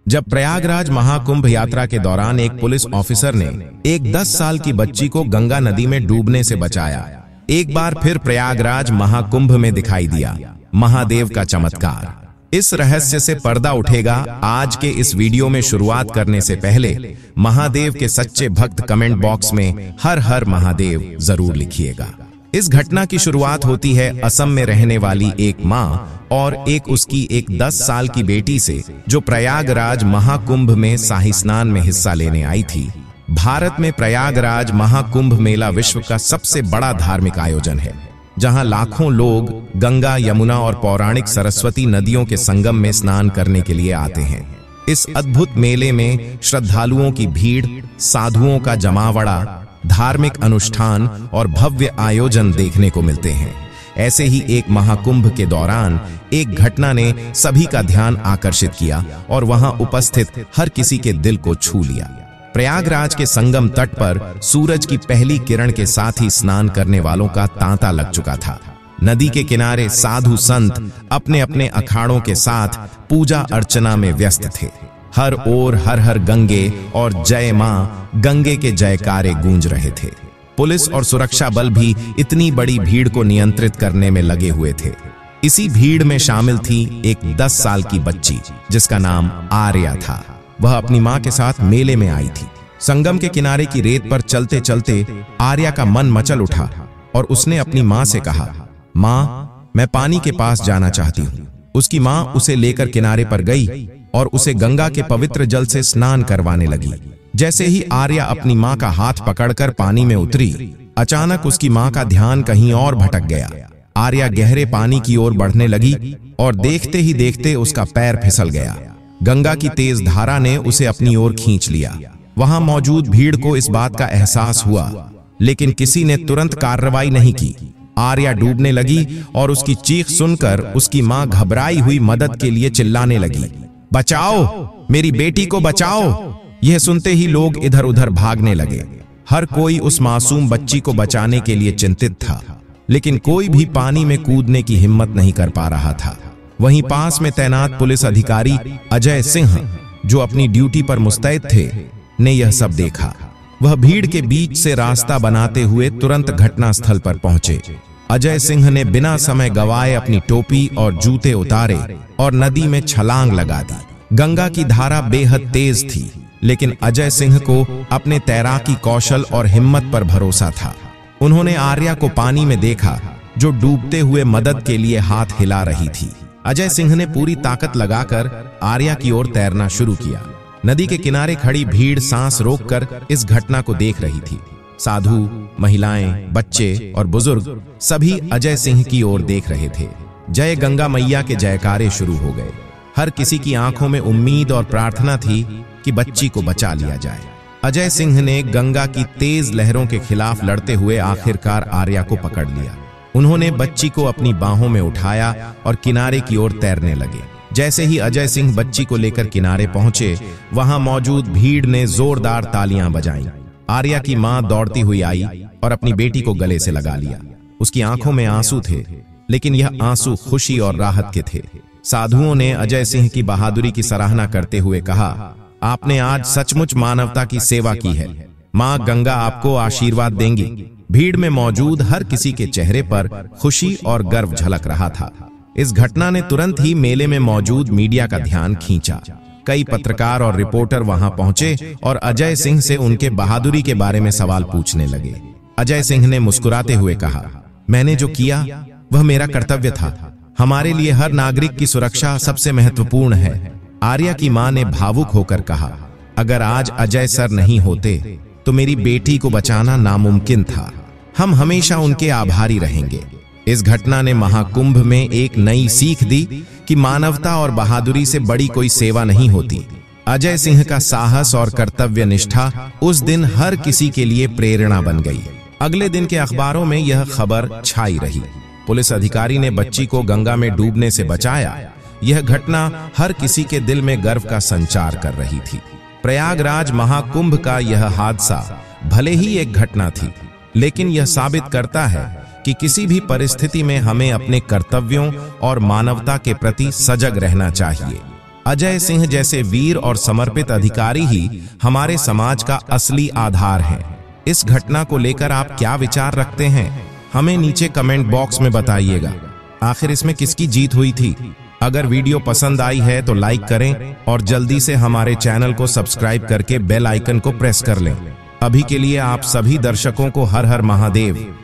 जब प्रयागराज महाकुंभ यात्रा के दौरान एक पुलिस ऑफिसर ने एक 10 साल की बच्ची को गंगा नदी में डूबने से बचाया, एक बार फिर प्रयागराज महाकुंभ में दिखाई दिया महादेव का चमत्कार। इस रहस्य से पर्दा उठेगा। आज के इस वीडियो में शुरुआत करने से पहले महादेव के सच्चे भक्त कमेंट बॉक्स में हर हर महादेव जरूर लिखिएगा। इस घटना की शुरुआत होती है असम में रहने वाली एक माँ और उसकी एक 10 साल की बेटी से, जो प्रयागराज महाकुंभ में शाही स्नान में हिस्सा लेने आई थी। भारत में प्रयागराज महाकुंभ मेला विश्व का सबसे बड़ा धार्मिक आयोजन है, जहां लाखों लोग गंगा, यमुना और पौराणिक सरस्वती नदियों के संगम में स्नान करने के लिए आते हैं। इस अद्भुत मेले में श्रद्धालुओं की भीड़, साधुओं का जमावड़ा, धार्मिक अनुष्ठान और भव्य आयोजन देखने को मिलते हैं। ऐसे ही एक महाकुंभ के दौरान एक घटना ने सभी का ध्यान आकर्षित किया और वहां उपस्थित हर किसी के दिल को छू लिया। प्रयागराज के संगम तट पर सूरज की पहली किरण के साथ ही स्नान करने वालों का तांता लग चुका था। नदी के किनारे साधु संत अपने अपने अखाड़ों के साथ पूजा अर्चना में व्यस्त थे। हर ओर हर हर गंगे और जय मां गंगे के जयकारे गूंज रहे थे। पुलिस और सुरक्षा बल भी इतनी बड़ी भीड़ को नियंत्रित करने में लगे हुए थे। इसी भीड़ में शामिल थी एक 10 साल की बच्ची, जिसका नाम आर्या था। वह अपनी मां के साथ मेले में आई थी। संगम के किनारे की रेत पर चलते चलते आर्या का मन मचल उठा और उसने अपनी मां से कहा, मां, मैं पानी के पास जाना चाहती हूँ। उसकी मां उसे लेकर किनारे पर गई और उसे गंगा के पवित्र जल से स्नान करवाने लगी। जैसे ही आर्या अपनी मां का हाथ पकड़कर पानी में उतरी, अचानक उसकी मां का ध्यान कहीं और भटक गया। आर्या गहरे पानी की ओर बढ़ने लगी और देखते ही देखते उसका पैर फिसल गया। गंगा की तेज धारा ने उसे अपनी ओर खींच लिया। वहां मौजूद भीड़ को इस बात का एहसास हुआ, लेकिन किसी ने तुरंत कार्रवाई नहीं की। आर्या डूबने लगी और उसकी चीख सुनकर उसकी मां घबराई हुई मदद के लिए चिल्लाने लगी, बचाओ, मेरी बेटी को बचाओ। यह सुनते ही लोग इधर उधर भागने लगे। हर कोई उस मासूम बच्ची को बचाने के लिए चिंतित था, लेकिन कोई भी पानी में कूदने की हिम्मत नहीं कर पा रहा था। वहीं पास में तैनात पुलिस अधिकारी अजय सिंह, जो अपनी ड्यूटी पर मुस्तैद थे, ने यह सब देखा। वह भीड़ के बीच से रास्ता बनाते हुए तुरंत घटनास्थल पर पहुंचे। अजय सिंह ने बिना समय गवाए अपनी टोपी और जूते उतारे और नदी में छलांग लगा दी। गंगा की धारा बेहद तेज थी, लेकिन अजय सिंह को अपने तैराकी कौशल और हिम्मत पर भरोसा था। उन्होंने आर्या को पानी में देखा, जो डूबते हुए मदद के लिए हाथ हिला रही थी। अजय सिंह ने पूरी ताकत लगाकर आर्या की ओर तैरना शुरू किया। नदी के किनारे खड़ी भीड़ सांस रोककर इस घटना को देख रही थी। साधु, महिलाएं, बच्चे और बुजुर्ग सभी अजय सिंह की ओर देख रहे थे। जय गंगा मैया के जयकारे शुरू हो गए। हर किसी की आंखों में उम्मीद और प्रार्थना थी कि बच्ची को बचा लिया जाए। अजय सिंह ने गंगा की तेज लहरों के खिलाफ लड़ते हुए आखिरकार आर्या को पकड़ लिया। उन्होंने बच्ची को अपनी बाहों में उठाया और किनारे की ओर तैरने लगे। जैसे ही अजय सिंह बच्ची को लेकर किनारे पहुंचे, वहां मौजूद भीड़ ने जोरदार तालियां बजाईं। आर्या की मां दौड़ती हुई आई और अपनी बेटी को गले से लगा लिया। उसकी आंखों में आंसू थे, लेकिन यह आंसू खुशी और राहत के थे। साधुओं ने अजय सिंह की बहादुरी की सराहना करते हुए कहा, आपने आज सचमुच मानवता की सेवा की है। मां गंगा आपको आशीर्वाद देंगी। भीड़ में मौजूद हर किसी के चेहरे पर खुशी और गर्व झलक रहा था। इस घटना ने तुरंत ही मेले में मौजूद मीडिया का ध्यान खींचा। कई पत्रकार और रिपोर्टर वहां पहुंचे और अजय सिंह से उनके बहादुरी के बारे में सवाल पूछने लगे। अजय सिंह ने मुस्कुराते हुए कहा, मैंने जो किया वह मेरा कर्तव्य था। हमारे लिए हर नागरिक की सुरक्षा सबसे महत्वपूर्ण है। आर्या की मां ने भावुक होकर कहा, अगर आज अजय सर नहीं होते तो मेरी बेटी को बचाना नामुमकिन था। हम हमेशा उनके आभारी रहेंगे। इस घटना ने महाकुंभ में एक नई सीख दी कि मानवता और बहादुरी से बड़ी कोई सेवा नहीं होती। अजय सिंह का साहस और कर्तव्य निष्ठा उस दिन हर किसी के लिए प्रेरणा बन गई। अगले दिन के अखबारों में यह खबर छाई रही। पुलिस अधिकारी ने बच्ची को गंगा में डूबने से बचाया। यह घटना हर किसी के दिल में गर्व का संचार कर रही थी। प्रयागराज महाकुंभ का यह हादसा भले ही एक घटना थी, लेकिन यह साबित करता है कि किसी भी परिस्थिति में हमें अपने कर्तव्यों और मानवता के प्रति सजग रहना चाहिए। अजय सिंह जैसे वीर और समर्पित अधिकारी ही हमारे समाज का असली आधार है। इस घटना को लेकर आप क्या विचार रखते हैं, हमें नीचे कमेंट बॉक्स में बताइएगा। आखिर इसमें किसकी जीत हुई थी? अगर वीडियो पसंद आई है तो लाइक करें और जल्दी से हमारे चैनल को सब्सक्राइब करके बेल आइकन को प्रेस कर लें। अभी के लिए आप सभी दर्शकों को हर हर महादेव।